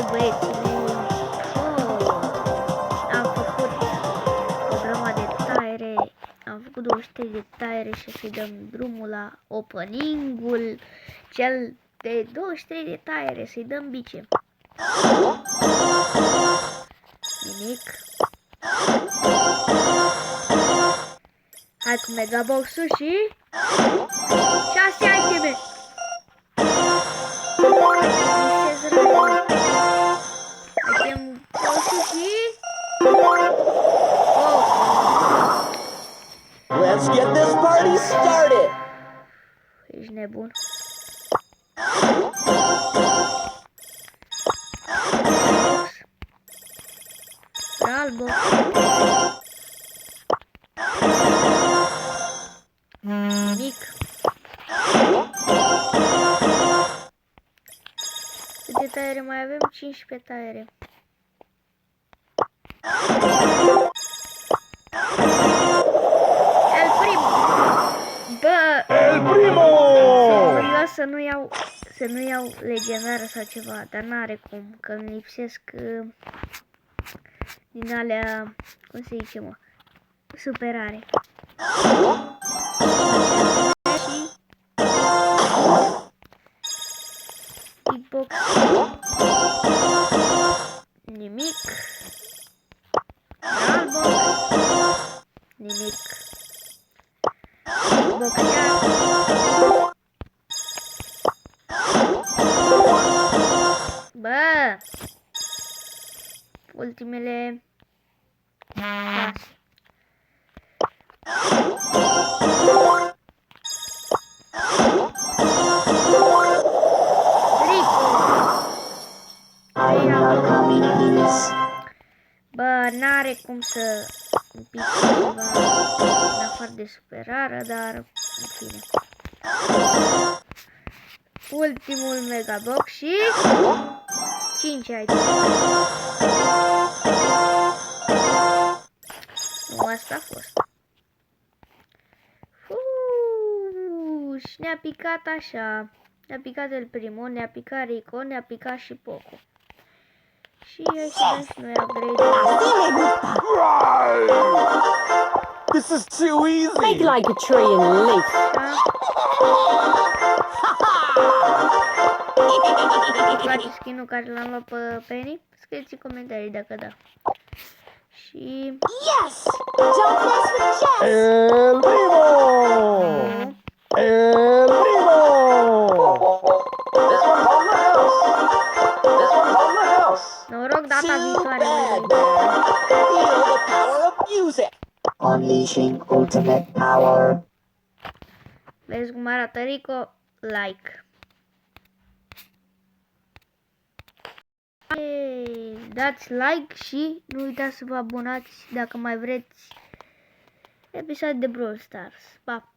Băi, băieții mei, am făcut o grămadă de taiere, am făcut 23 de taiere și să-i dăm drumul la opening-ul cel de 23 de taiere, să-i dăm bice. Nimic. Hai cu megabox-ul și 6 iteme. Item box-ul și Let's get this party started! ești nebun. Albo. Nimic. Câte taiere mai avem? 15 taiere. El Primo! Bă! El Primo! Serios să nu iau legendară sau ceva, dar n-are cum, că îmi lipsesc din alea, cum se zice, mă, superare. Și hitbox. Nimic. Albo. Nimic. Hitbox iar. Bă! Ultimele 6. Bă, n-are cum să împic ceva în afară de superară, dar în fine. Ultimul megabox și 5 aici. Nu, asta a fost. Și ne-a picat așa. Ne-a picat El Primo, ne-a picat Rico, ne-a picat și Poco. Și ăștia și noi upgrade. This is too easy! Make like a tree and leaf. Îți place skin-ul care l-am luat pe Penny? Scrieți în comentarii dacă da. Și... Yes! Don't mess with Jess! El Primo! El Primo! This one's on the house! This one's on the house! Noroc data viitoare. Bad man! Feel the power of music! Unleashing ultimate power. Vezi cum arată Rico? Like. Dați like și nu uitați să vă abonați dacă mai vreți episoade de Brawl Stars. Pa!